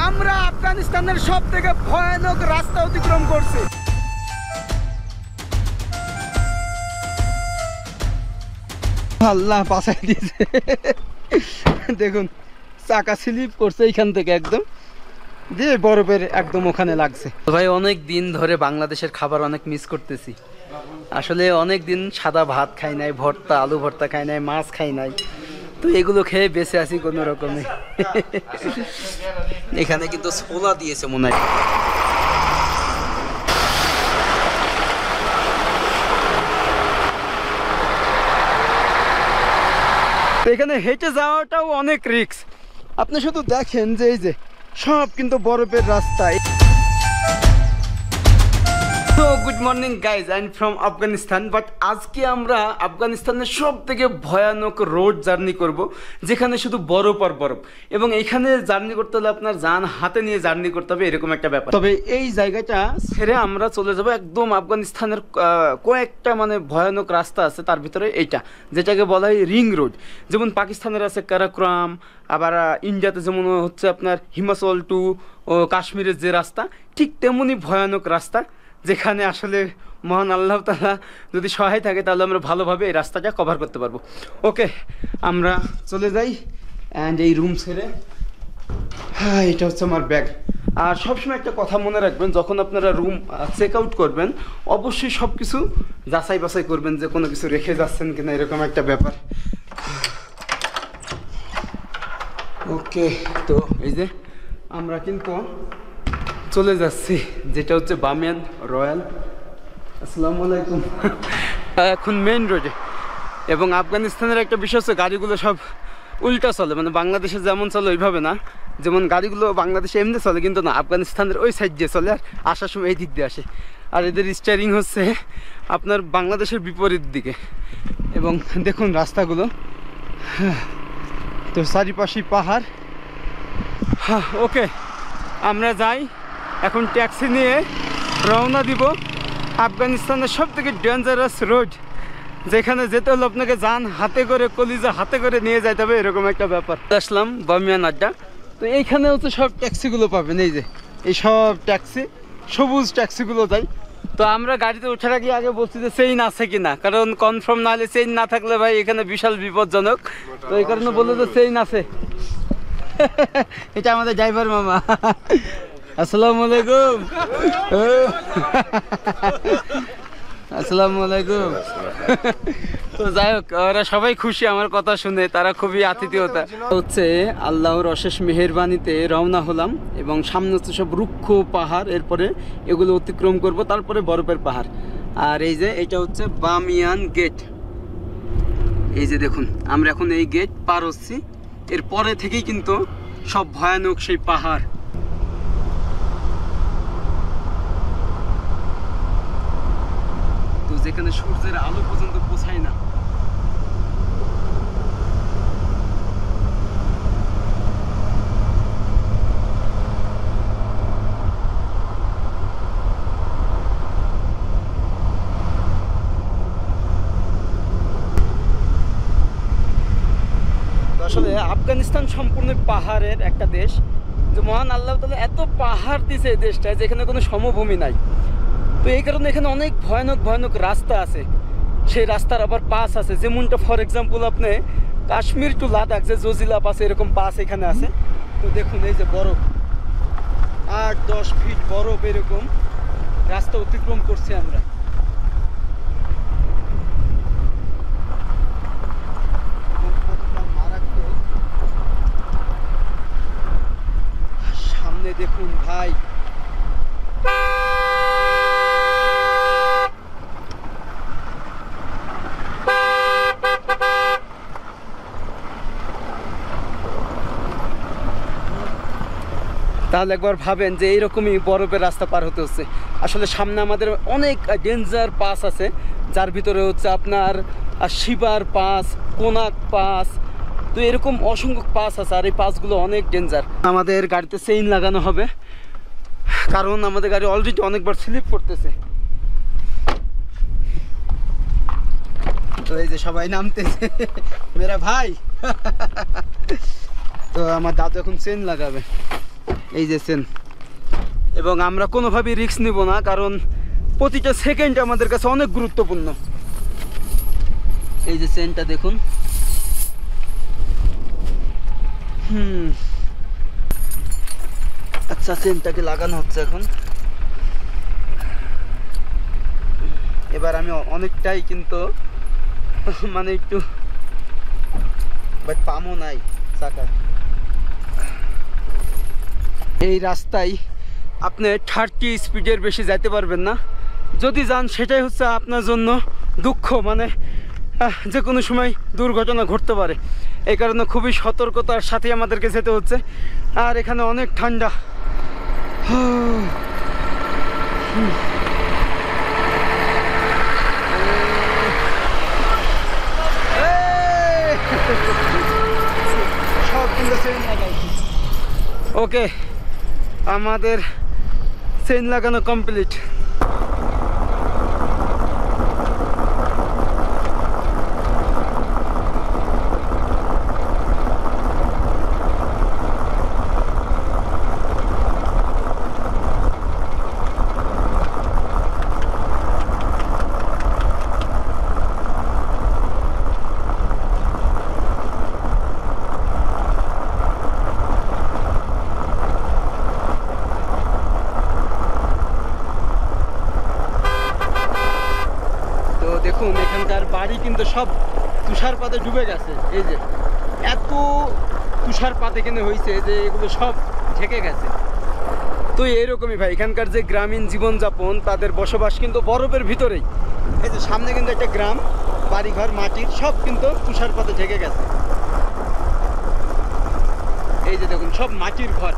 আমরা আফগানিস্তানের সবথেকে ভয়ানক রাস্তা অতিক্রম করছি। আল্লাহ বাঁচাই দিয়েছে। দেখুন চাকা স্লিপ করছে এইখান থেকে একদম দিয়ে বরফের একদম ওখানে লাগছে। ভাই অনেক দিন ধরে বাংলাদেশের খাবার অনেক মিস করতেছি। আসলে অনেক দিন সাদা ভাত খাই নাই, ভর্তা আলু ভর্তা খাই নাই, মাছ খাই নাই, তো এগুলো খেয়ে বেঁচে আছি কোনো রকমে। এখানে কিন্তু ছোলা দিয়েছে মনে হয়। এখানে হেঁটে যাওয়াটাও অনেক রিস্ক। আপনি শুধু দেখেন যে এই যে সব কিন্তু বরফের রাস্তায়। তো good morning guys, I am from Afghanistan. But আজকে আমরা আফগানিস্তানের সব থেকে ভয়ানক রোড জার্নি করব, যেখানে শুধু বরফ আর বরফ, এবং এইখানে জার্নি করতে হলে আপনার যান হাতে নিয়ে জার্নি করতে হবে, এরকম একটা ব্যাপার। তবে এই জায়গাটা ছেড়ে আমরা চলে যাব একদম আফগানিস্তানের কয়েকটা মানে ভয়ানক রাস্তা আছে, তার ভিতরে এইটা যেটাকে বলা হয় রিং রোড। যেমন পাকিস্তানের আছে কারাকোরাম, আবার ইন্ডিয়াতে যেমন হচ্ছে আপনার হিমাচল টু কাশ্মীরের যে রাস্তা, ঠিক তেমনই ভয়ানক রাস্তা, যেখানে আসলে মহান আল্লাহ তাআলা যদি সহায় থাকে তাহলে আমরা ভালোভাবে এই রাস্তাটা কভার করতে পারবো। ওকে, আমরা চলে যাই। অ্যান্ড এই রুম ছেড়ে, হ্যাঁ এটা হচ্ছে আমার ব্যাগ। আর সবসময় একটা কথা মনে রাখবেন, যখন আপনারা রুম চেক আউট করবেন অবশ্যই সব কিছু যাচাই বাছাই করবেন যে কোনো কিছু রেখে যাচ্ছেন কিনা, এরকম একটা ব্যাপার। ওকে, তো এই যে আমরা কিন্তু চলে যাচ্ছি, যেটা হচ্ছে বামিয়ান রয়্যাল। আসসালামু আলাইকুম। এখন মেইন রোডে। এবং আফগানিস্তানের একটা বিষয় হচ্ছে গাড়িগুলো সব উল্টা চলে, মানে বাংলাদেশে যেমন চলে ওইভাবে না। যেমন গাড়িগুলো বাংলাদেশে এমনি চলে, কিন্তু না, আফগানিস্তানের ওই সাইড দিয়ে চলে, আর আসার সময় এই দিক দিয়ে আসে। আর এদের স্টিয়ারিং হচ্ছে আপনার বাংলাদেশের বিপরীত দিকে। এবং দেখুন রাস্তাগুলো, তো চারিপাশে পাহাড়। হ্যাঁ, ওকে আমরা যাই এখন, ট্যাক্সি নিয়ে রওনা দিব আফগানিস্তানের সব থেকে ডেঞ্জারাস রোড, যেখানে যেতে হলে আপনাকে যান হাতে করে, কলিজা হাতে করে নিয়ে যাইতে হবে, এরকম একটা ব্যাপার। আসলাম বামিয়ান আড্ডা। তো এইখানে হচ্ছে সব ট্যাক্সিগুলো পাবেন, এই যে এই সব ট্যাক্সি, সবুজ ট্যাক্সিগুলো যাই। তো আমরা গাড়িতে ওঠার আগে আগে বলছি যে চেইন আছে কিনা, কারণ কনফার্ম না হলে, চেইন না থাকলে ভাই এখানে বিশাল বিপজ্জনক। তো এই কারণে বললো যে চেইন আছে। এটা আমাদের ড্রাইভার মামা। আসসালামু আলাইকুম। আসসালামু আলাইকুম। তো যাই হোক, ওরা সবাই খুশি আমার কথা শুনে, তারা খুবই আতিথেয়তা হচ্ছে। আল্লাহর অশেষ মেহেরবানিতে রওনা হলাম, এবং সামনে হচ্ছে সব রুক্ষ পাহাড়, এরপরে এগুলো অতিক্রম করব, তারপরে বরফের পাহাড়। আর এই যে এটা হচ্ছে বামিয়ান গেট। এই যে দেখুন আমরা এখন এই গেট পার হচ্ছি, এরপরে থেকেই কিন্তু সব ভয়ানক সেই পাহাড়। তো যেখানে সূর্যের আলো পর্যন্ত পৌঁছায় না। আসলে আফগানিস্তান সম্পূর্ণ পাহাড়ের একটা দেশ, যে মহান আল্লাহ তাআলা এত পাহাড় দিয়েছে এই দেশটায়, যেখানে কোনো সমভূমি নাই। তো এই কারণে এখানে অনেক ভয়ানক ভয়ানক রাস্তা আছে, সেই রাস্তার আবার পাস আছে। যেমনটা ফর এক্সাম্পল আপনি কাশ্মীর টু লাদাখ যে জজিলা পাস, এরকম পাস এখানে আছে। তো দেখুন এই যে বরফ, 8-10 ফিট বরফ, এরকম রাস্তা অতিক্রম করছি আমরা। সামনে দেখুন ভাই, তাহলে একবার ভাবেন যে এইরকমই বরফের রাস্তা পার হতে হচ্ছে। আসলে সামনে আমাদের অনেক ডেঞ্জার পাস আছে, যার ভিতরে হচ্ছে আপনার শিবার পাস, কোনাক পাস, তো এরকম অসংখ্য পাস আছে। আর এই পাসগুলো অনেক ডেঞ্জার। আমাদের গাড়িতে চেইন লাগানো হবে, কারণ আমাদের গাড়ি অলরেডি অনেকবার স্লিপ করতেছে। তো এই যে সবাই নামতেছে, মেরা ভাই। তো আমার দাদু এখন চেইন লাগাবে। এই যে চেন, এবং আমরা কোনোভাবেই রিস্ক নিব না, কারণ প্রতিটা সেকেন্ড আমাদের কাছে অনেক গুরুত্বপূর্ণ। এই যে চেনটা দেখুন। আচ্ছা, চেনটাকে লাগানো হচ্ছে এখন। এবার আমি অনেকটাই কিন্তু মানে একটু বাট পামও নাই চাকা। এই রাস্তায় আপনি 30 স্পিডের বেশি যাইতে পারবেন না, যদি যান সেটাই হচ্ছে আপনার জন্য দুঃখ, মানে যে কোনো সময় দুর্ঘটনা ঘটতে পারে। এই কারণে খুবই সতর্কতার সাথে আমাদেরকে যেতে হচ্ছে। আর এখানে অনেক ঠান্ডা। ওকে, আমাদের চেইন লাগানো কমপ্লিট। দেখুন এখানকার বাড়ি কিন্তু সব তুষারপাতে ডুবে গেছে। এই যে এত তুষারপাত এখানে হয়েছে যে এগুলো সব ঢেকে গেছে। তো এইরকমই ভাই এখানকার যে গ্রামীণ জীবনযাপন, তাদের বসবাস কিন্তু বরফের ভিতরেই। এই যে সামনে কিন্তু একটা গ্রাম, বাড়িঘর মাটির সব কিন্তু তুষারপাতে ঢেকে গেছে। এই যে দেখুন সব মাটির ঘর।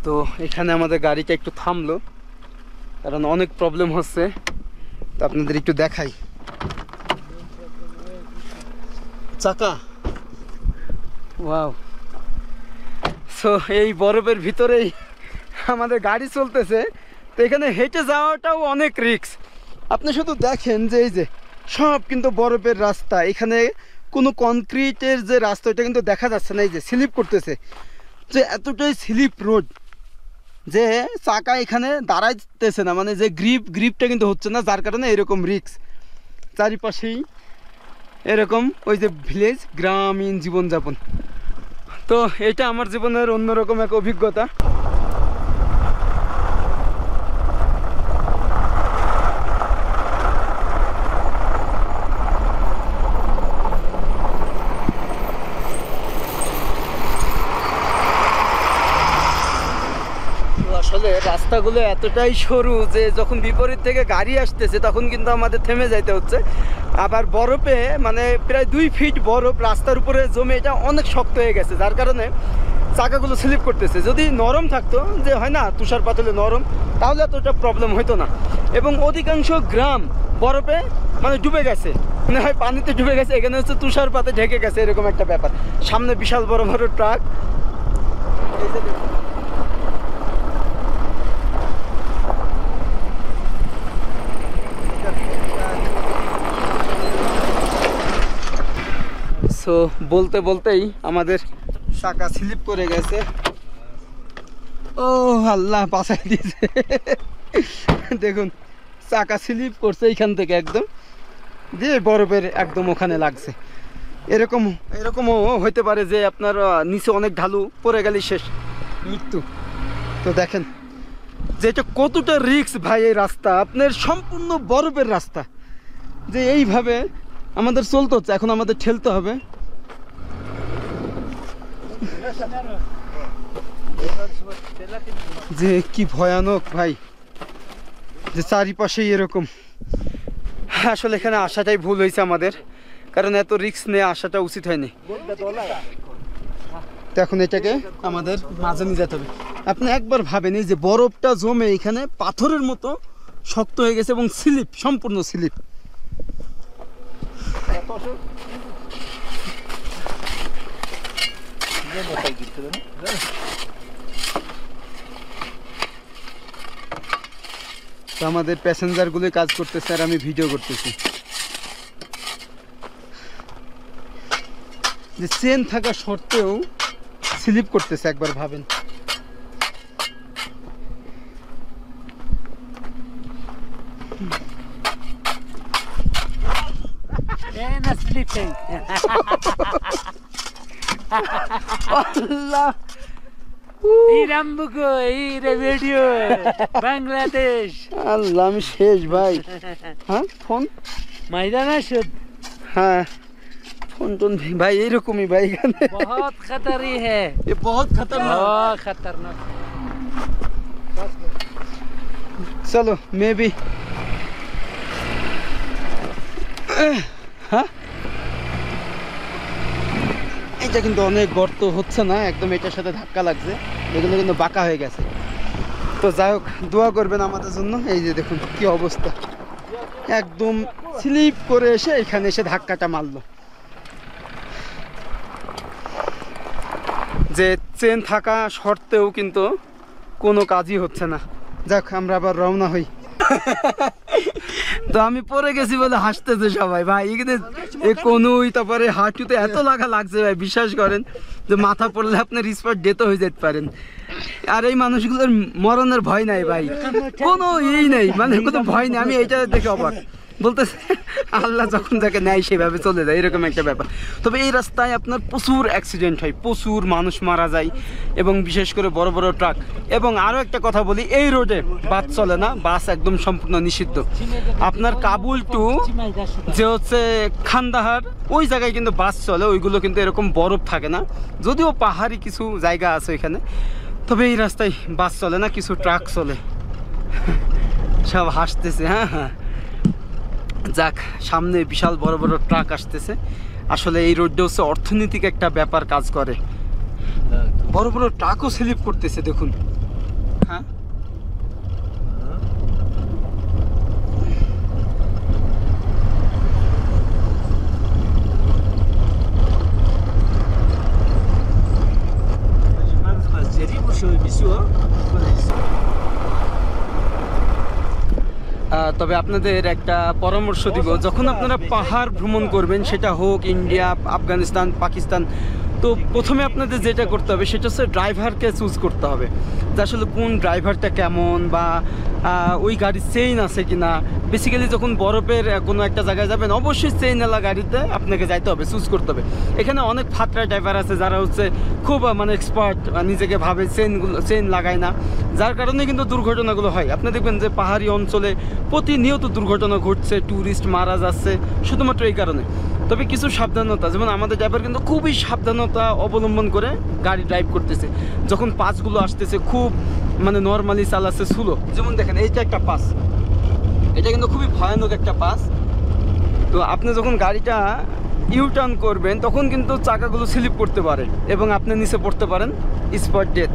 তো এখানে আমাদের গাড়িটা একটু থামলো, কারণ অনেক প্রবলেম হচ্ছে। তো আপনাদের একটু দেখাই চাকা। ওয়াও, সো এই বরফের ভিতরেই আমাদের গাড়ি চলতেছে। তো এখানে হেঁটে যাওয়াটাও অনেক রিস্ক। আপনি শুধু দেখেন যে এই যে সব কিন্তু বরফের রাস্তা, এখানে কোনো কনক্রিটের যে রাস্তা ওইটা কিন্তু দেখা যাচ্ছে না। এই যে স্লিপ করতেছে, যে এতটাই স্লিপ রোড যে চাকা এখানে দাঁড়াইতেছে না, মানে যে গ্রিপটা কিন্তু হচ্ছে না, যার কারণে এরকম রিস্ক। চারিপাশেই এরকম ওই যে ভিলেজ, গ্রামীণ জীবনযাপন। তো এটা আমার জীবনের অন্যরকম এক অভিজ্ঞতা। আসলে রাস্তাগুলো এতটাই সরু যে যখন বিপরীত থেকে গাড়ি আসতেছে তখন কিন্তু আমাদের থেমে যাইতে হচ্ছে। আবার বরফে মানে প্রায় 2 ফিট বরফ রাস্তার উপরে জমে, এটা অনেক শক্ত হয়ে গেছে, যার কারণে চাকাগুলো স্লিপ করতেছে। যদি নরম থাকতো, যে হয় না তুষারপাত হলে নরম, তাহলে এতটা প্রবলেম হতো না। এবং অধিকাংশ গ্রাম বরফে মানে ডুবে গেছে, মানে হয় পানিতে ডুবে গেছে, এখানে হচ্ছে তুষারপাতে ঢেকে গেছে, এরকম একটা ব্যাপার। সামনে বিশাল বড় বড় ট্রাক। সো বলতে বলতেই আমাদের চাকা স্লিপ করে গেছে। ও আল্লাহ বাঁচাই দিয়েছে। দেখুন চাকা স্লিপ করছে এইখান থেকে একদম, যে বরফের একদম ওখানে লাগছে। এরকমও হইতে পারে যে আপনার নিচে অনেক ঢালু, পড়ে গেলে শেষ, মৃত্যু। তো দেখেন যে এটা কতটা রিস্ক ভাই। এই রাস্তা আপনার সম্পূর্ণ বরফের রাস্তা, যে এইভাবে আমাদের চলতে হচ্ছে। এখন আমাদের ঠেলতে হবে। যে কি ভয়ানক ভাই, যে চারিপাশেই এরকম। আসলে এখানে আসাটাই ভুল হয়েছে আমাদের, কারণ এত রিস্ক নিয়ে আসাটা উচিত হয়নি। তো এখন এটাকে আমাদের মাঝে নিয়ে যেতে হবে। আপনি একবার ভাবেন, এই যে বরফটা জমে এখানে পাথরের মতো শক্ত হয়ে গেছে এবং স্লিপ, সম্পূর্ণ স্লিপ। তো আমাদের প্যাসেঞ্জারগুলোই কাজ করতেছে আর আমি ভিডিও করতেছি। যে চেন থাকা সত্ত্বেও স্লিপ করতেছে, একবার ভাবেন। বাংলাদেশ আল্লাহ, আমি শেষ ভাই। হ্যাঁ ফোন ময়দানা শুদ্ধ। হ্যাঁ ফোন টোন ভাই এইরকমই ভাই, এখানে बहुत खतरी है, ये बहुत खतरनाक। बहुत खतरनाक। চলো মে বি। হ্যাঁ এটা কিন্তু অনেক গর্ত হচ্ছে না, একদম এটার সাথে ধাক্কা লাগছে, এগুলো কিন্তু বাঁকা হয়ে গেছে। তো যাই হোক, দোয়া করবেন আমাদের জন্য। এই যে দেখুন কি অবস্থা, একদম স্লিপ করে এসে এখানে এসে ধাক্কাটা মারলো। যে চেন থাকা সত্ত্বেও কিন্তু কোনো কাজই হচ্ছে না। যাক, আমরা আবার রওনা হই। তো আমি পরে গেছি বলে হাসতেছে সবাই ভাই। এখানে কোনোই তারপরে হাঁটুতে এত লাগছে ভাই, বিশ্বাস করেন যে মাথা পড়লে আপনার স্পট ডেথ হয়ে যেতে পারেন। আর এই মানুষগুলোর মরণের ভয় নাই ভাই, কোনো নেই, মানে কোনো ভয় নেই। আমি এইটা দেখে অবাক, বলতেছে আল্লাহ যখন যাকে নেয় সেভাবে চলে যায়, এরকম একটা ব্যাপার। তবে এই রাস্তায় আপনার প্রচুর অ্যাক্সিডেন্ট হয়, প্রচুর মানুষ মারা যায়, এবং বিশেষ করে বড় বড় ট্রাক। এবং আরও একটা কথা বলি, এই রোডে বাস চলে না, বাস একদম সম্পূর্ণ নিষিদ্ধ। আপনার কাবুল টু যে হচ্ছে খান্দাহার, ওই জায়গায় কিন্তু বাস চলে, ওইগুলো কিন্তু এরকম বরফ থাকে না, যদিও পাহাড়ি কিছু জায়গা আছে এখানে। তবে এই রাস্তায় বাস চলে না, কিছু ট্রাক চলে। সব হাসতেছে। হ্যাঁ হ্যাঁ, যাক, সামনে বিশাল বড় বড় ট্রাক আসতেছে। আসলে এই রোডটা হচ্ছে অর্থনৈতিক একটা ব্যাপার কাজ করে, বড় বড় ট্রাকও স্লিপ করতেছে দেখুন। হ্যাঁ তবে আপনাদের একটা পরামর্শ দিব, যখন আপনারা পাহাড় ভ্রমণ করবেন, সেটা হোক ইন্ডিয়া, আফগানিস্তান, পাকিস্তান, তো প্রথমে আপনাদের যেটা করতে হবে সেটা হচ্ছে ড্রাইভারকে চুজ করতে হবে, যে আসলে কোন ড্রাইভারটা কেমন, বা ওই গাড়ির চেইন আছে কিনা। বেসিক্যালি যখন বরফের কোনো একটা জায়গায় যাবেন, অবশ্যই চেইনওয়ালা গাড়িতে আপনাকে যাইতে হবে, চুজ করতে হবে। এখানে অনেক ফাতরা ড্রাইভার আছে যারা হচ্ছে খুব মানে এক্সপার্ট, নিজেকে ভাবে চেইন লাগায় না, যার কারণে কিন্তু দুর্ঘটনাগুলো হয়। আপনি দেখবেন যে পাহাড়ি অঞ্চলে প্রতিনিয়ত দুর্ঘটনা ঘটছে, ট্যুরিস্ট মারা যাচ্ছে শুধুমাত্র এই কারণে। তবে কিছু সাবধানতা, যেমন আমাদের ড্রাইভার কিন্তু খুবই সাবধানতা অবলম্বন করে গাড়ি ড্রাইভ করতেছে। যখন পাসগুলো আসতেছে খুব মানে নর্মালি চালাচ্ছে স্লো। যেমন দেখেন এইটা একটা পাস, এটা কিন্তু খুবই ভয়ানক একটা পাস। তো আপনি যখন গাড়িটা ইউটার্ন করবেন তখন কিন্তু চাকাগুলো স্লিপ করতে পারে এবং আপনি নিচে পড়তে পারেন, স্পট ডেথ।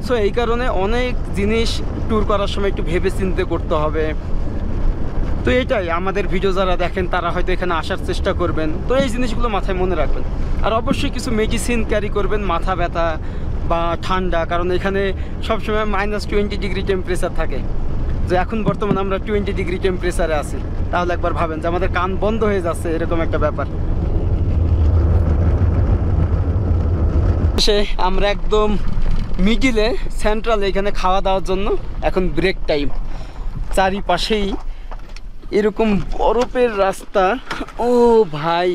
সো এই কারণে অনেক জিনিস ট্যুর করার সময় একটু ভেবে চিন্তে করতে হবে। তো এটাই, আমাদের ভিডিও যারা দেখেন তারা হয়তো এখানে আসার চেষ্টা করবেন, তো এই জিনিসগুলো মাথায় মনে রাখবেন। আর অবশ্যই কিছু মেডিসিন ক্যারি করবেন, মাথা ব্যথা বা ঠান্ডা, কারণ এখানে সবসময় -20 ডিগ্রি টেম্পারেচার থাকে। যে এখন বর্তমানে আমরা 20 ডিগ্রি টেম্পারেচারে আছি, তাহলে একবার ভাবেন যে আমাদের কান বন্ধ হয়ে যাচ্ছে, এরকম একটা ব্যাপার। আমরা একদম মিডিলে সেন্ট্রাল, এখানে খাওয়া দাওয়ার জন্য এখন ব্রেক টাইম। চারিপাশেই এরকম বরফের রাস্তা, ও ভাই।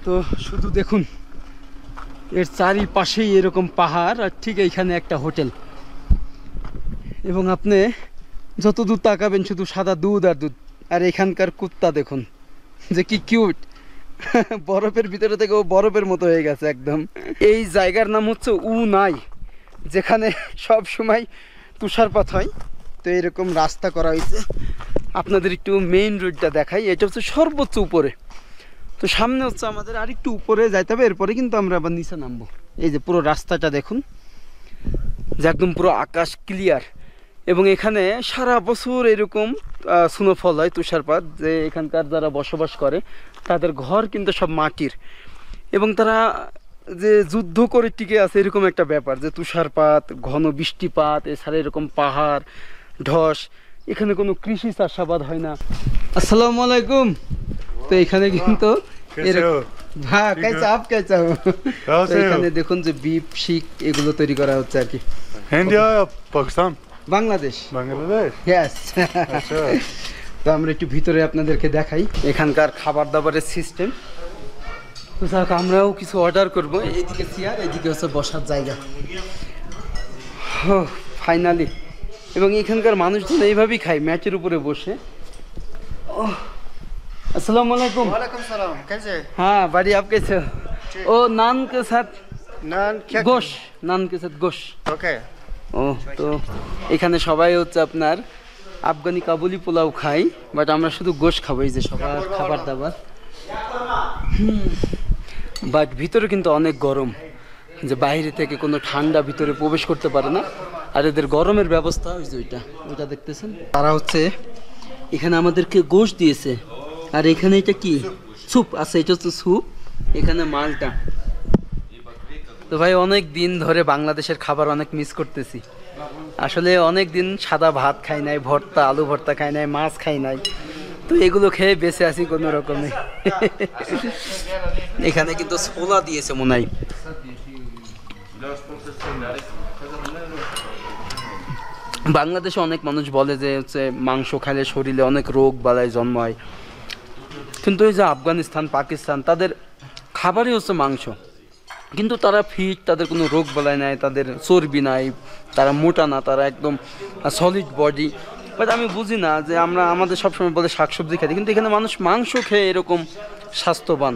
তো শুধু দেখুন, এর চারিপাশেই এরকম পাহাড়, আর ঠিক এইখানে একটা হোটেল। এবং আপনি যত দূর তাকাবেন শুধু সাদা দুধ আর দুধ। আর এখানকার কুত্তা দেখুন যে কি কিউট, বরফের ভিতরে থেকে ও বরফের মতো হয়ে গেছে একদম। এই জায়গার নাম হচ্ছে উনাই, যেখানে সব সময় তুষারপাত হয়। তো এরকম রাস্তা করা হয়েছে। আপনাদের একটু মেইন রোডটা দেখাই, এটা হচ্ছে সর্বোচ্চ উপরে। তো সামনে হচ্ছে আমাদের আর একটু উপরে যাইতে হবে, এরপরে কিন্তু আমরা আবার নিচে নামবো। এই যে পুরো রাস্তাটা দেখুন, যে একদম পুরো আকাশ ক্লিয়ার। এবং এখানে সারা বছর এরকম স্নোফল হয়, তুষারপাত। যে এখানকার যারা বসবাস করে তাদের ঘর কিন্তু সব মাটির, এবং তারা যে যুদ্ধ করে টিকে আছে এরকম একটা ব্যাপার, যে তুষারপাত, ঘন বৃষ্টিপাত, এছাড়া এরকম পাহাড় ধস, এখানে কোনো কৃষি চাষাবাদ হয় না। আসসালামু আলাইকুম। তো এখানে কিন্তু হ্যাঁ কাইচা আপ কাইচা এখানে দেখুন যে বিপ শিক এগুলো তৈরি করা হচ্ছে আর কি। इंडिया या पाकिस्तान বাংলাদেশ। बांग्लादेश ইয়েস। अच्छा তো আমরা একটু ভিতরে আপনাদেরকে দেখাই এখানকার খাবার দাবারের সিস্টেম। তো যাক আমরাও কিছু অর্ডার করব। এইদিকে চেয়ার, এইদিকে হচ্ছে বসার জায়গা। ফাইনালি। এবং এখানকার মানুষজন এইভাবেই খায়, ম্যাচের উপরে বসে। अस्सलाम वालेकुम। वालेकुम सलाम, कैसे? हाँ बढ़िया, आप कैसे हो? ओ नान के साथ नान क्या? गोश, नान के साथ गोश। ओके। ও তো এখানে সবাই হচ্ছে আপনার আফগানি কাবুলি পোলাও খাই, বাট আমরা শুধু গোশ খাবো। এই যে সবার খাবার দাবার। বাট ভিতরে কিন্তু অনেক গরম, যে বাইরে থেকে কোনো ঠান্ডা ভিতরে প্রবেশ করতে পারে না। আর এদের গরমের ব্যবস্থা ওই যে ওইটা দেখতেছেন। তারা হচ্ছে এখানে আমাদেরকে গোশ দিয়েছে, আর এখানে এটা কি স্যুপ আছে, এটা হচ্ছে স্যুপ, এখানে মালটা। তো ভাই অনেক দিন ধরে বাংলাদেশের খাবার অনেক মিস করতেছি। আসলে অনেক দিন সাদা ভাত খাই নাই, ভর্তা, আলু ভর্তা খাই নাই, মাছ খাই নাই। তো এগুলো খেয়ে বেঁচে আছি কোনো রকমে। এখানে কিন্তু ছোলা দিয়েছে মনে হয়। বাংলাদেশে অনেক মানুষ বলে যে হচ্ছে মাংস খাইলে শরীরে অনেক রোগ বালাই জন্মায়, কিন্তু এই যে আফগানিস্তান, পাকিস্তান, তাদের খাবারই হচ্ছে মাংস। কিন্তু তারা ফিট, তাদের কোনো রোগ বালাই নাই, তাদের চর্বি নাই, তারা মোটা না, তারা একদম সলিড বডি। বাট আমি বুঝি না যে আমরা আমাদের সবসময় বলে শাকসবজি খাই, কিন্তু এখানে মানুষ মাংস খেয়ে এরকম স্বাস্থ্যবান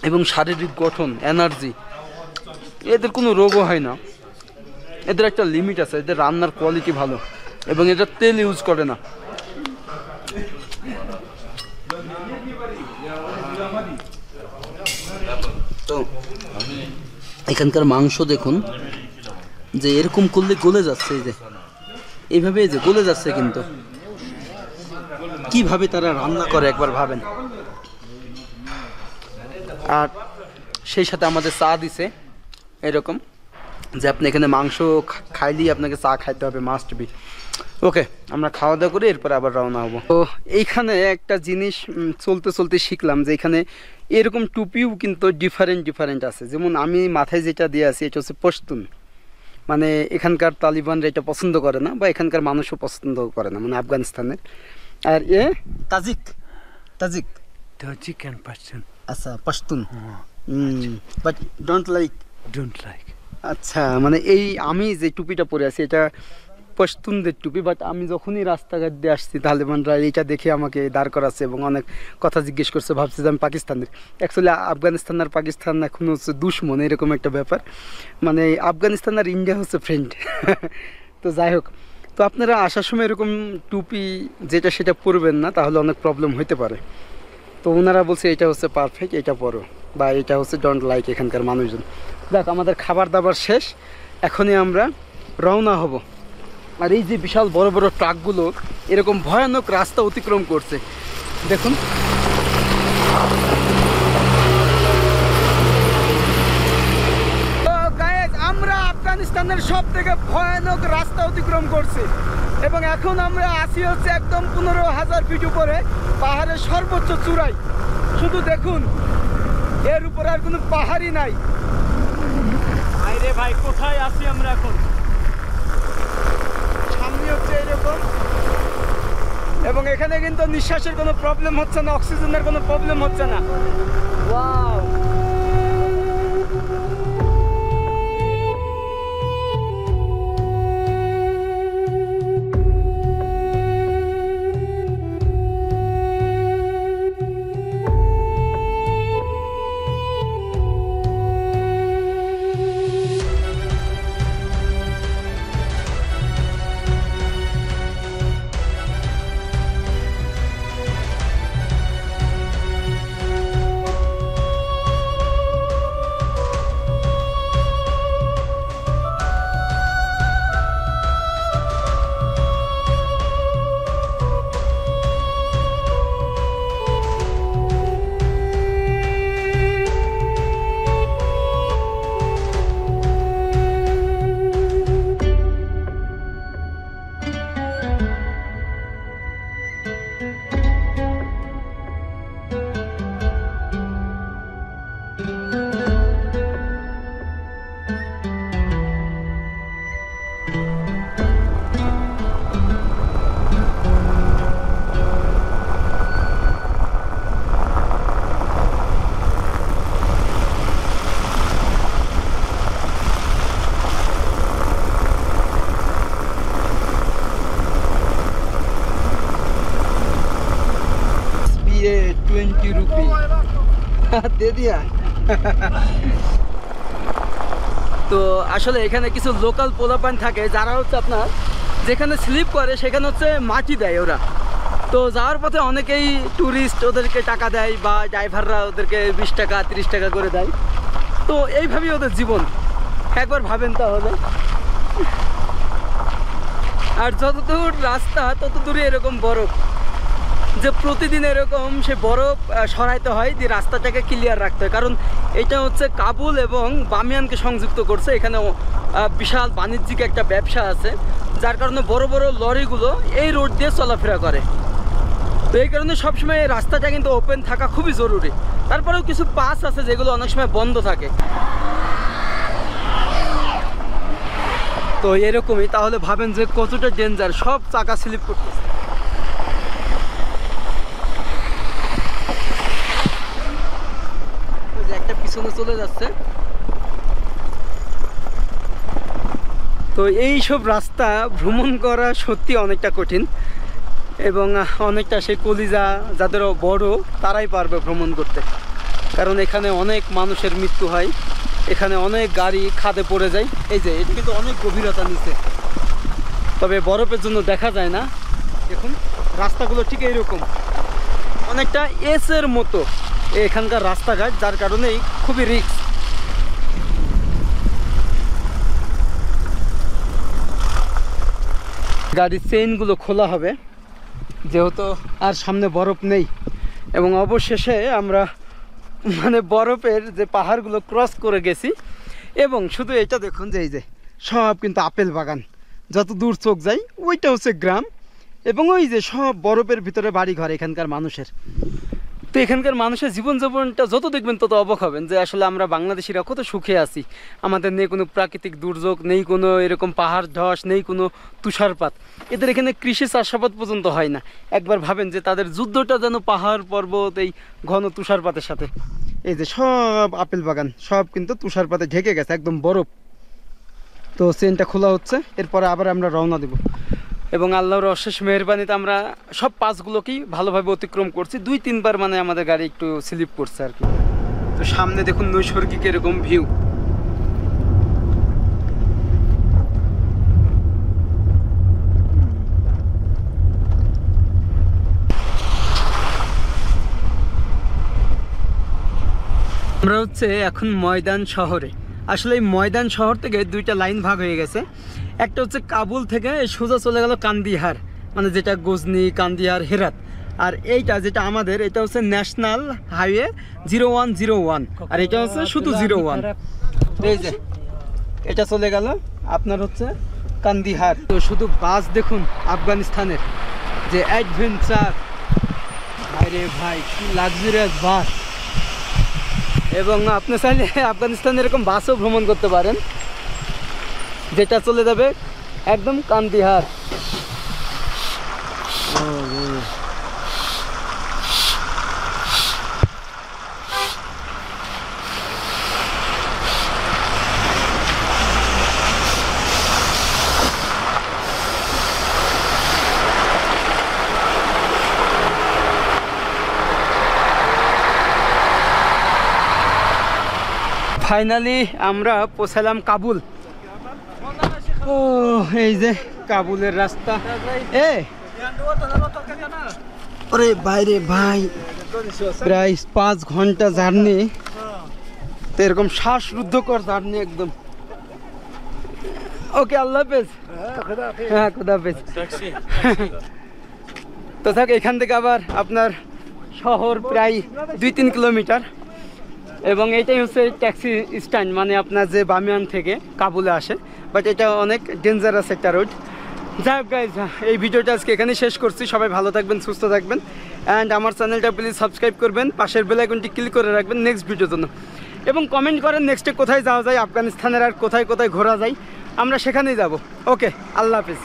এবং শারীরিক গঠন, এনার্জি, এদের কোনো রোগও হয় না। এদের একটা লিমিট আছে, এদের রান্নার কোয়ালিটি ভালো এবং এটা তেল ইউজ করে না। তো এখানকার মাংস দেখুন যে এরকম করলে গলে যাচ্ছে, এই যে এইভাবে এই যে গলে যাচ্ছে। কিন্তু কিভাবে তারা রান্না করে একবার ভাবেন। আর সেই সাথে আমাদের চা দিছে এরকম, যে আপনি এখানে মাংস খাইলেই আপনাকে চা খাইতে হবে, মাস্ট বি। ওকে, আমরা খাওয়া দাওয়া করে এরপরে আবার রওনা হবো। তো এইখানে একটা জিনিস চলতে চলতে শিখলাম যে এখানে এরকম টুপিও কিন্তু ডিফারেন্ট আছে। যেমন আমি মাথায় যেটা দিয়ে আছি এটা হচ্ছে পশতুন, মানে এখানকার তালিবানরা এটা পছন্দ করে না, বা এখানকার মানুষও পছন্দ করে না, মানে আফগানিস্তানের। আর Tajik Tajik Tajik and Pashtun. আচ্ছা Pashtun, but don't like. Don't like. আচ্ছা, মানে এই আমি যে টুপিটা পরে আছি এটা পশতুনদের টুপি, বাট আমি যখনই রাস্তাঘাট দিয়ে আসছি তালেবানরা এইটা দেখে আমাকে দাঁড় করাচ্ছে এবং অনেক কথা জিজ্ঞেস করছে, ভাবছে যে আমি পাকিস্তানের। অ্যাকচুয়ালি আফগানিস্তান আর পাকিস্তান এখন হচ্ছে দুশ্মন, এরকম একটা ব্যাপার। মানে আফগানিস্তান আর ইন্ডিয়া হচ্ছে ফ্রেন্ড। তো যাই হোক, তো আপনারা আসার সময় এরকম টুপি যেটা সেটা পরবেন না, তাহলে অনেক প্রবলেম হতে পারে। তো ওনারা বলছে এটা হচ্ছে পারফেক্ট, এটা পরো, বা এটা হচ্ছে ডোন্ট লাইক এখানকার মানুষজন। দেখ আমাদের খাবার দাবার শেষ, এখনই আমরা রওনা হব। আর এই যে বিশাল বড় বড় ট্রাকগুলো এরকম ভয়ানক রাস্তা অতিক্রম করছে, দেখুন। তো গাইস, আমরা আফগানিস্তানের সব থেকে ভয়ানক রাস্তা অতিক্রম করছি এবং এখন আমরা আসি হচ্ছে একদম 15,000 ফিট উপরে পাহাড়ের সর্বোচ্চ চূড়ায়। শুধু দেখুন, এর উপরে আর কোনো পাহাড়ই নাই। আরে ভাই, কোথায় আছি আমরা এখন? সামনে হচ্ছে এরকম, এবং এখানে কিন্তু নিঃশ্বাসের কোনো প্রবলেম হচ্ছে না, অক্সিজেনের কোনো প্রবলেম হচ্ছে না। ওয়াও! দে দিয়া। তো আসলে এখানে কিছু লোকাল পোলাপান থাকে যারা হচ্ছে আপনার যেখানে স্লিপ করে সেখানে হচ্ছে মাটি দেয় ওরা। তো যাওয়ার পথে অনেকেই ট্যুরিস্ট ওদেরকে টাকা দেয় বা ড্রাইভাররা ওদেরকে 20 টাকা 30 টাকা করে দেয়। তো এইভাবেই ওদের জীবন, একবার ভাবেন তাহলে। আর যতদূর রাস্তা তত দূরে এরকম বরফ, যে প্রতিদিন এরকম সে বরফ সরাইতে হয়, দিয়ে রাস্তাটাকে ক্লিয়ার রাখতে হয়। কারণ এটা হচ্ছে কাবুল এবং বামিয়ানকে সংযুক্ত করছে, এখানে বিশাল বাণিজ্যিক একটা ব্যবসা আছে, যার কারণে বড় বড় লরিগুলো এই রোড দিয়ে চলাফেরা করে। তো এই কারণে সবসময় এই রাস্তাটা কিন্তু ওপেন থাকা খুবই জরুরি। তারপরেও কিছু পাস আছে যেগুলো অনেক সময় বন্ধ থাকে। তো এরকমই, তাহলে ভাবেন যে কতটা ডেঞ্জার, সব চাকা স্লিপ করতেছে। একটা পিছনে চলে যাচ্ছে। তো এই সব রাস্তা ভ্রমণ করা সত্যি অনেকটা কঠিন, এবং অনেকটা সেই কলিজা যাদের বড় তারাই পারবে ভ্রমণ করতে। কারণ এখানে অনেক মানুষের মৃত্যু হয়, এখানে অনেক গাড়ি খাদে পড়ে যায়। এই যে এটা কিন্তু অনেক গভীরতা নিচে, তবে বরফের জন্য দেখা যায় না। দেখুন রাস্তাগুলো ঠিক এইরকম, অনেকটা এসের মতো এখানকার রাস্তাঘাট, যার কারণেই খুবই রিস্ক। গাড়ির চেইনগুলো খোলা হবে যেহেতু আর সামনে বরফ নেই। এবং অবশেষে আমরা মানে বরফের যে পাহাড়গুলো ক্রস করে গেছি। এবং শুধু এটা দেখুন যে এই যে সব কিন্তু আপেল বাগান, যত দূর চোখ যায় ওইটা হচ্ছে গ্রাম, এবং ওই যে সব বরফের ভিতরে বাড়ি ঘর এখানকার মানুষের। তো এখানকার মানুষের জীবনযাপনটা যত দেখবেন তত অবাক হবেন যে আসলে আমরা বাংলাদেশিরা কত সুখে আছি। আমাদের নেই কোনো প্রাকৃতিক দুর্যোগ, নেই কোনো এরকম পাহাড় ধস, নেই কোনো তুষারপাত। এদের এখানে কৃষি চাষাবাদ পর্যন্ত হয় না। একবার ভাবেন যে তাদের যুদ্ধটা যেন পাহাড় পর্বত এই ঘন তুষারপাতের সাথে। এই যে সব আপেল বাগান সব কিন্তু তুষারপাতে ঢেকে গেছে, একদম বরফ। তো চেনটা খোলা হচ্ছে, এরপরে আবার আমরা রওনা দেব। এবং আল্লাহর অশেষ মেহেরবানিতে আমরা সব পাসগুলোকেই ভালোভাবে অতিক্রম করছি। 2-3 বার মানে আমাদের গাড়ি একটু স্লিপ করছে আর কি। তো সামনে দেখুন নৈসর্গিক এরকম ভিউ। আমরা হচ্ছে এখন ময়দান শহরে। আসলে এই ময়দান শহর থেকে 2টা লাইন ভাগ হয়ে গেছে। একটা হচ্ছে কাবুল থেকে সোজা চলে গেল কান্দিহার, মানে যেটা গজনি, কান্দিহার, হেরাত। আর এইটা যেটা আমাদের, এটা হচ্ছে ন্যাশনাল হাইওয়ে 0101, আর এটা হচ্ছে শুধু 01। এই যে এটা চলে গেল আপনার হচ্ছে কান্দিহার। তো শুধু বাস দেখুন আফগানিস্তানের, যে অ্যাডভেঞ্চার, আরে ভাই কি লাক্সারিয়াস বাস। এবং আপনি চাইলে আফগানিস্তানে এরকম বাসও ভ্রমণ করতে পারেন, যেটা চলে যাবে একদম কান্দিহার। ফাইনালি আমরা পৌঁছালাম কাবুল। ও এই যে কাবুলের রাস্তা। আরে বাইরে ভাই প্রায় 5 ঘন্টা জার্নি, তো এরকম শ্বাসরুদ্ধকর জার্নি একদম। ওকে আল্লাহ হাফেজ। হ্যাঁ খুদা হাফেজ। তো থাক, এখান থেকে আবার আপনার শহর প্রায় 2-3 কিলোমিটার, এবং এইটাই হচ্ছে ট্যাক্সি স্ট্যান্ড, মানে আপনার যে বামিয়ান থেকে কাবুলে আসে। বাট এটা অনেক ডেঞ্জারাস একটা রোড। যাই হোক গাইজ, এই ভিডিওটা আজকে এখানেই শেষ করছি। সবাই ভালো থাকবেন, সুস্থ থাকবেন, অ্যান্ড আমার চ্যানেলটা প্লিজ সাবস্ক্রাইব করবেন, পাশের বেল আইকনটি ক্লিক করে রাখবেন নেক্সট ভিডিওর জন্য। এবং কমেন্ট করেন নেক্সটে কোথায় যাওয়া যায়, আফগানিস্তানের আর কোথায় কোথায় ঘোরা যায়, আমরা সেখানেই যাব। ওকে, আল্লাহ হাফিজ।